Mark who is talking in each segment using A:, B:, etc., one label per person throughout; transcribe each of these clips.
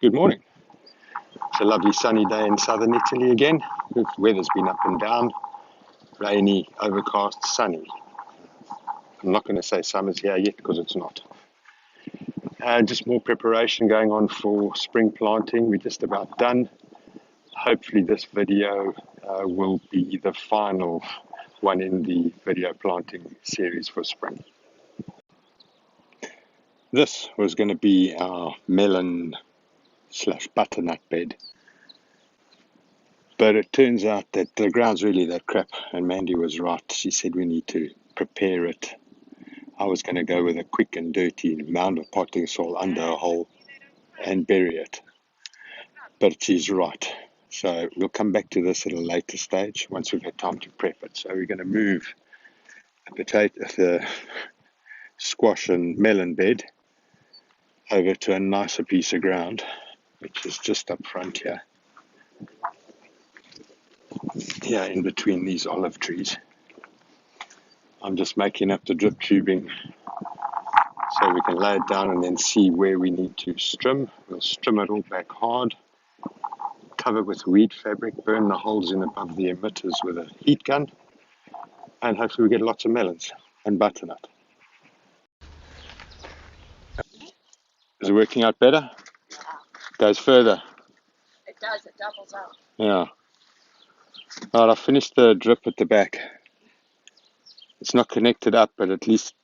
A: Good morning. It's a lovely sunny day in southern Italy again. The weather's been up and down, rainy, overcast, sunny. I'm not going to say summer's here yet because it's not. Just more preparation going on for spring planting. We're just about done. Hopefully this video will be the final one in the video planting series for spring. This was going to be our melon/butternut bed. But it turns out that the ground's really that crap, and Mandy was right. She said we need to prepare it. I was going to go with a quick and dirty mound of potting soil under a hole and bury it. But she's right. So we'll come back to this at a later stage once we've had time to prep it. So we're going to move the squash and melon bed over to a nicer piece of ground, which is just up front here. Here in between these olive trees. I'm just making up the drip tubing so we can lay it down and then see where we need to strim. We'll strim it all back hard, cover with weed fabric, burn the holes in above the emitters with a heat gun, and hopefully we get lots of melons and butternut. Is it working out better?
B: Yeah.
A: Goes further.
B: It does, it doubles up.
A: Yeah. Alright, I've finished the drip at the back. It's not connected up, but at least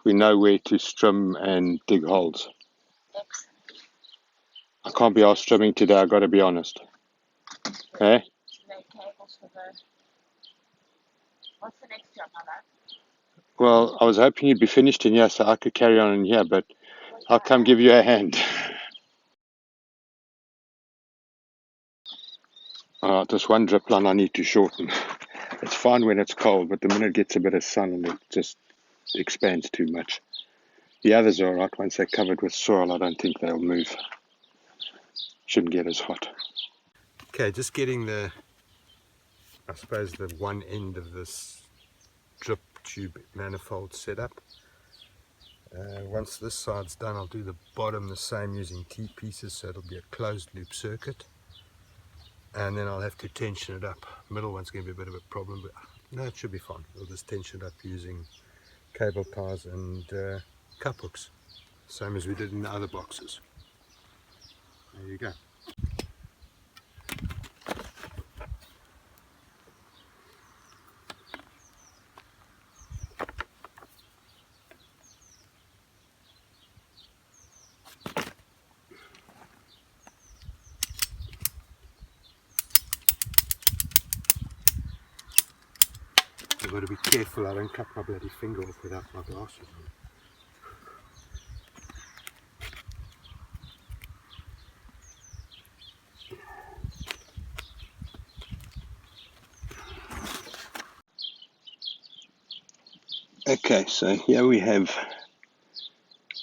A: we know where to strim and dig holes.
B: Excellent.
A: I can't be asked strimming today, I've got to be honest. Eh?
B: Make cables for the... What's the next job, Mother?
A: Well, I was hoping you'd be finished in here so I could carry on in here, but I'll come give you a hand. This one drip line I need to shorten. It's fine when it's cold, but the minute it gets a bit of sun and it just expands too much. The others are alright. Once they're covered with soil, I don't think they'll move. Shouldn't get as hot. Okay, just getting the one end of this drip tube manifold set up. Once this side's done, I'll do the bottom the same using T-pieces, so it'll be a closed loop circuit. And then I'll have to tension it up. Middle one's going to be a bit of a problem, but no, it should be fine. We'll just tension it up using cable ties and cup hooks, same as we did in the other boxes. There you go. I've got to be careful I don't cut my bloody finger off without my glasses on. Okay, so here we have,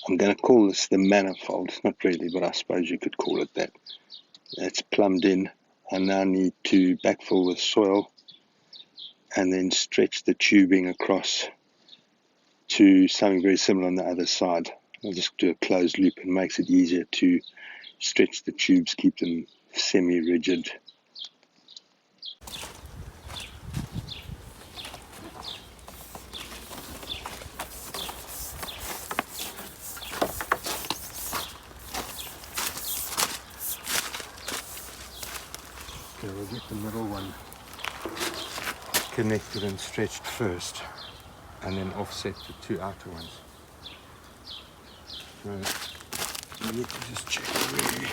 A: I'm going to call this the manifold, not really, but I suppose you could call it that. It's plumbed in. I now need to backfill with soil and then stretch the tubing across to something very similar on the other side. I'll just do a closed loop and makes it easier to stretch the tubes, keep them semi-rigid. Okay, we'll get the middle one connected and stretched first, and then offset the two outer ones. So you need to just check where.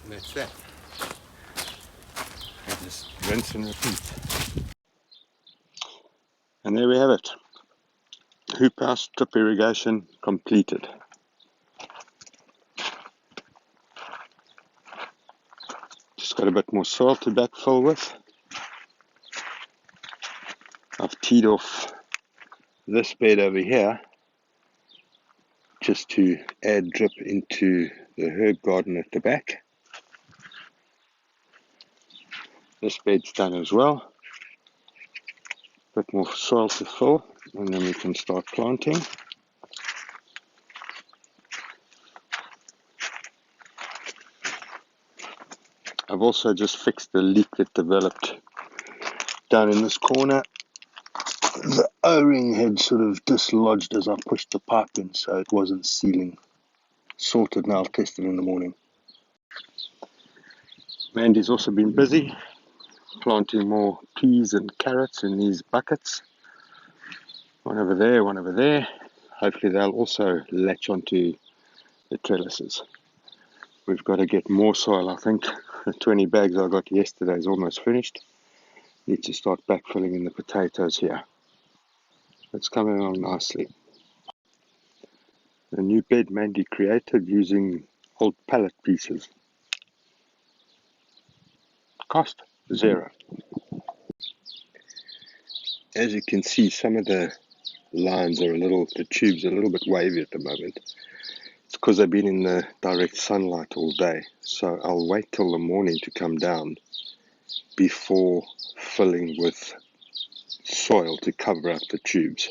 A: And that's that. And just rinse and repeat. And there we have it. Hoop house drip irrigation completed. Just got a bit more soil to backfill with. I've teed off this bed over here just to add drip into the herb garden at the back. This bed's done as well. Bit more soil to fill, and then we can start planting. I've also just fixed the leak that developed down in this corner. The O-ring had sort of dislodged as I pushed the pipe in, so it wasn't sealing. Sorted now, I'll test it in the morning. Mandy's also been busy planting more peas and carrots in these buckets. One over there, one over there. Hopefully they'll also latch onto the trellises. We've got to get more soil, I think. The 20 bags I got yesterday is almost finished. Need to start backfilling in the potatoes here. It's coming along nicely. The new bed Mandy created using old pallet pieces. Cost? $0. As you can see, some of the lines are the tubes are a little bit wavy at the moment. It's because they've been in the direct sunlight all day. So I'll wait till the morning to come down before filling with soil to cover up the tubes.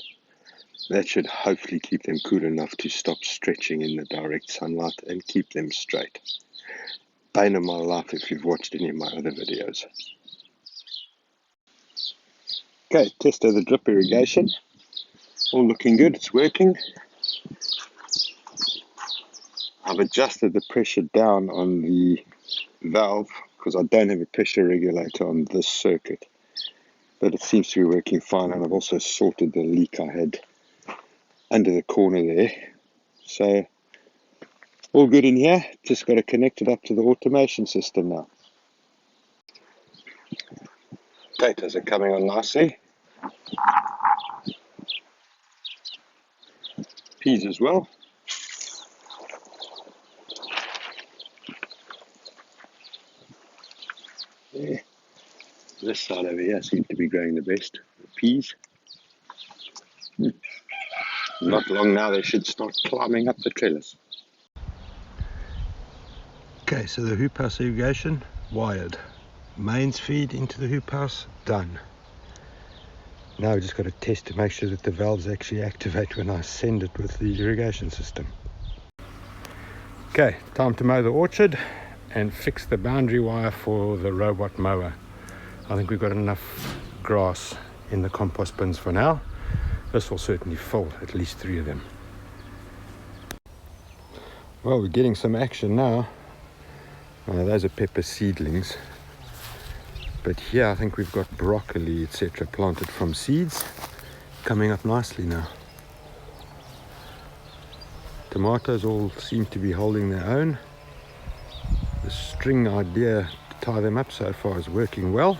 A: That should hopefully keep them cool enough to stop stretching in the direct sunlight and keep them straight. Bane of my life if you've watched any of my other videos. Okay, test of the drip irrigation. All looking good, it's working. I've adjusted the pressure down on the valve because I don't have a pressure regulator on this circuit. But it seems to be working fine, and I've also sorted the leak I had under the corner there. So all good in here, just got to connect it up to the automation system now. Potatoes are coming on nicely. Peas as well. Yeah. This side over here seems to be growing the best. The peas. Not long now they should start climbing up the trellis. Okay, so the hoop house irrigation wired. Mains feed into the hoop house done. Now we just got to test to make sure that the valves actually activate when I send it with the irrigation system. Okay, time to mow the orchard and fix the boundary wire for the robot mower. I think we've got enough grass in the compost bins for now. This will certainly fill at least 3 of them. Well, we're getting some action now. Those are pepper seedlings. But here I think we've got broccoli, etc. planted from seeds. Coming up nicely now. Tomatoes all seem to be holding their own. The string idea to tie them up so far is working well.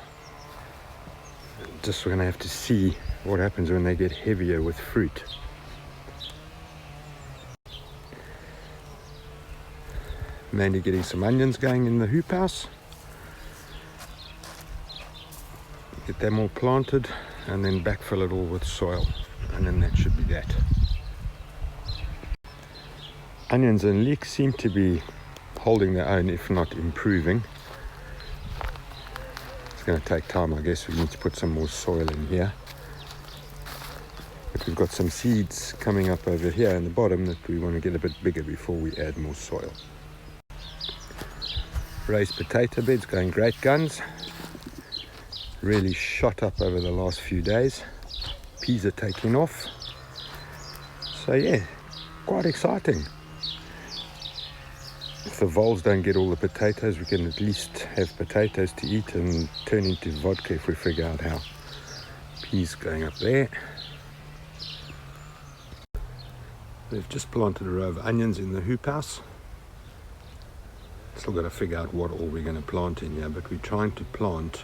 A: Just we're going to have to see what happens when they get heavier with fruit. Mandy getting some onions going in the hoop house. Get them all planted and then backfill it all with soil, and then that should be that. Onions and leeks seem to be holding their own, if not improving. It's going to take time, I guess. We need to put some more soil in here. But we've got some seeds coming up over here in the bottom that we want to get a bit bigger before we add more soil. Raised potato beds going great guns. Really shot up over the last few days. Peas are taking off. So yeah, quite exciting. If the voles don't get all the potatoes, we can at least have potatoes to eat and turn into vodka if we figure out how. Peas going up there. We've just planted a row of onions in the hoop house. Still got to figure out what all we're going to plant in here, but we're trying to plant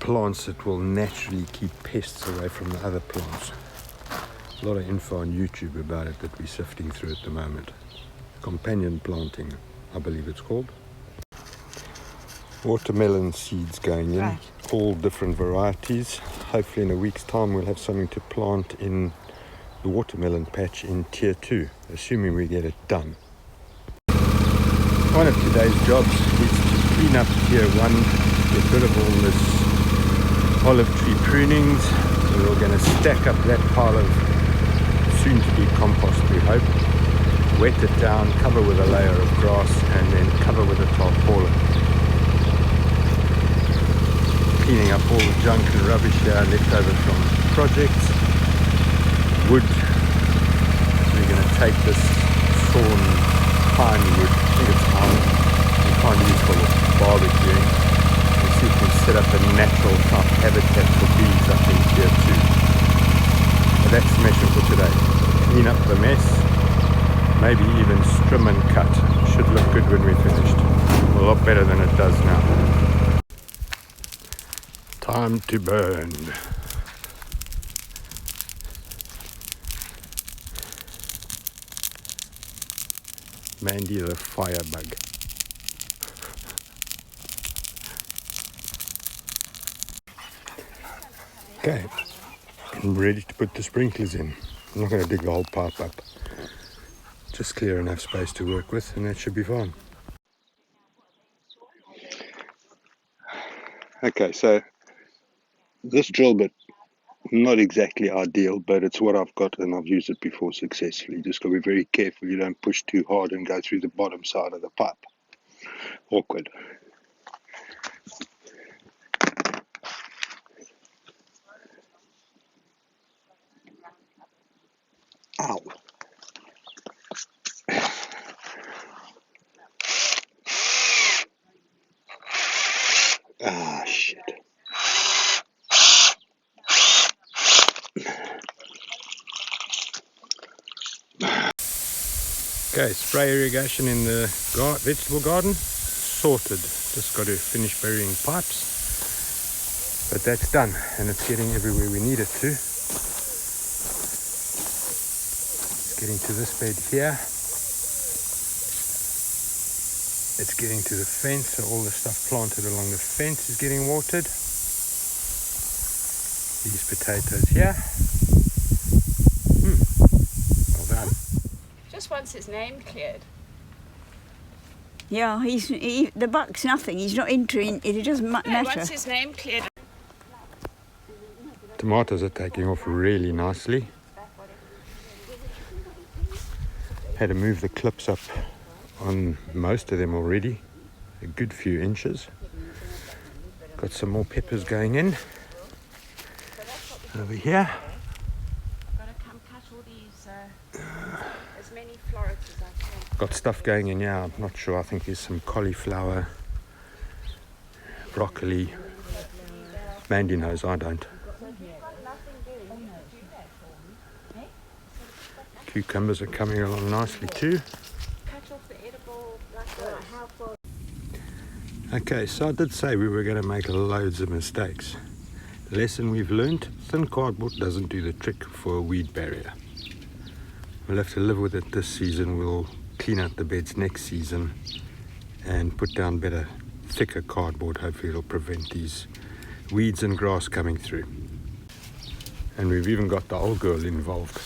A: plants that will naturally keep pests away from the other plants. A lot of info on YouTube about it that we're sifting through at the moment. Companion planting, I believe it's called. Watermelon seeds going in, all different varieties. Hopefully in a week's time we'll have something to plant in the watermelon patch in tier 2, assuming we get it done. One of today's jobs is to clean up tier 1, get rid of all this olive tree prunings. So we're going to stack up that pile of soon to be compost, we hope, wet it down, cover with a layer of grass, and then cover with a tarpaulin. Cleaning up all the junk and rubbish here left over from projects. Wood, we're going to take this sawn pine wood, I think it's pine, we can't use for barbecuing, and see if we can set up a natural type habitat for bees up in tier 2. But that's the mission for today. Clean up the mess, maybe even trim and cut. Should look good when we're finished. A lot better than it does now. Time to burn. Mandy the firebug. Okay, I'm ready to put the sprinklers in. I'm not going to dig the whole pipe up. Just clear enough space to work with, and that should be fine. Okay, so this drill bit, not exactly ideal, but it's what I've got and I've used it before successfully. Just got to be very careful you don't push too hard and go through the bottom side of the pipe. Awkward. Ow. Ah, shit. Okay, spray irrigation in the vegetable garden, sorted. Just got to finish burying pipes, but that's done and it's getting everywhere we need it to. It's getting to this bed here. It's getting to the fence, so all the stuff planted along the fence is getting watered. These potatoes here. Well done.
B: Just wants his name cleared.
C: Yeah, the buck's nothing. He's not entering. It doesn't matter.
B: Wants his name cleared.
A: Tomatoes are taking off really nicely. Had to move the clips up on most of them already, a good few inches. Got some more peppers going in over here.
B: Gotta come cut all these, as many florets as I can.
A: Got stuff going in here. I'm not sure. I think there's some cauliflower, broccoli. Mandy knows, I don't. Cucumbers are coming along nicely too. Okay, so I did say we were going to make loads of mistakes. Lesson we've learned: thin cardboard doesn't do the trick for a weed barrier. We'll have to live with it this season. We'll clean out the beds next season and put down better, thicker cardboard. Hopefully it'll prevent these weeds and grass coming through. And we've even got the old girl involved.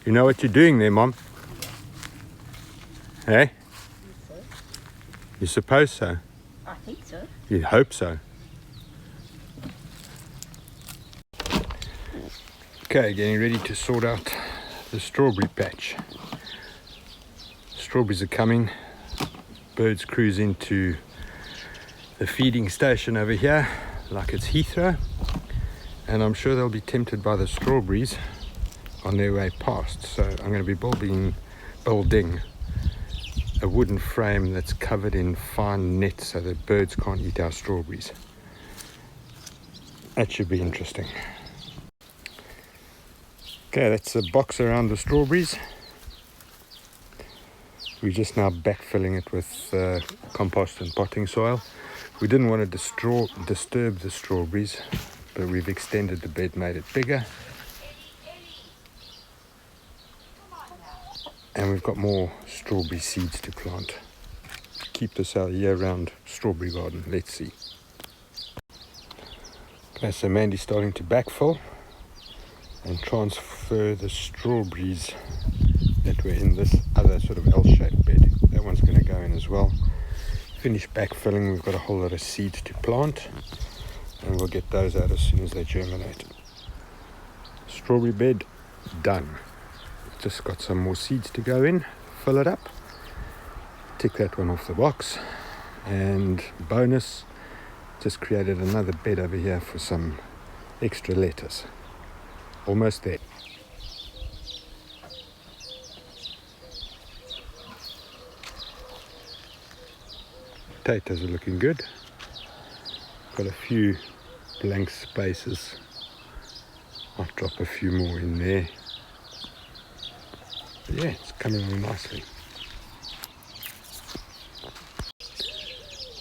A: You know what you're doing there, Mom? Hey? You suppose so?
C: I think so.
A: You'd hope so. Okay, getting ready to sort out the strawberry patch. Strawberries are coming. Birds cruise into the feeding station over here like it's Heathrow, and I'm sure they'll be tempted by the strawberries on their way past. So I'm going to be building a wooden frame that's covered in fine net so that birds can't eat our strawberries. That should be interesting. Okay, that's the box around the strawberries. We're just now backfilling it with compost and potting soil. We didn't want to disturb the strawberries, but we've extended the bed, made it bigger, And we've got more strawberry seeds to plant. Keep this our year-round strawberry garden. Let's see. Okay, so Mandy's starting to backfill and transfer the strawberries that were in this other sort of L-shaped bed. That one's going to go in as well. Finish backfilling. We've got a whole lot of seeds to plant, and we'll get those out as soon as they germinate. Strawberry bed done. Just got some more seeds to go in, fill it up, tick that one off the box, and bonus, just created another bed over here for some extra lettuce. Almost there. Potatoes are looking good. Got a few blank spaces. I'll drop a few more in there. But yeah, it's coming along nicely.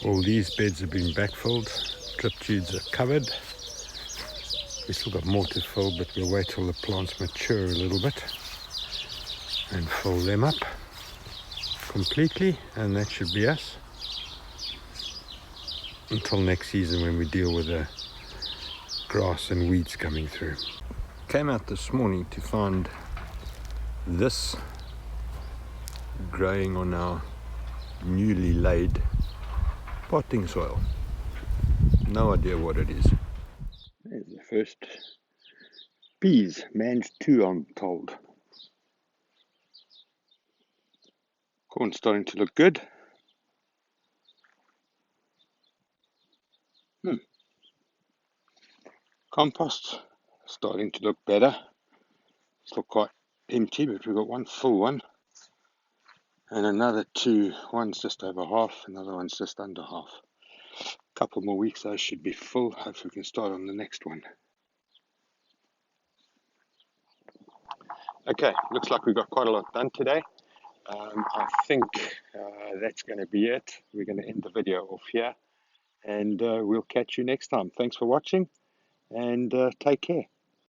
A: All these beds have been backfilled. Drip tubes are covered. We've still got more to fill, but we'll wait till the plants mature a little bit and fill them up completely, and that should be us until next season when we deal with the grass and weeds coming through. Came out this morning to find this growing on our newly laid potting soil. No idea what it is. There's the first peas. Man's two, I'm told. Corn's starting to look good. Compost starting to look better. Still quite empty, but we've got one full one. And another two. One's just over half, another one's just under half. A couple more weeks, those should be full. Hopefully we can start on the next one. Okay, looks like we've got quite a lot done today. I think that's going to be it. We're going to end the video off here, and we'll catch you next time. Thanks for watching, and take care.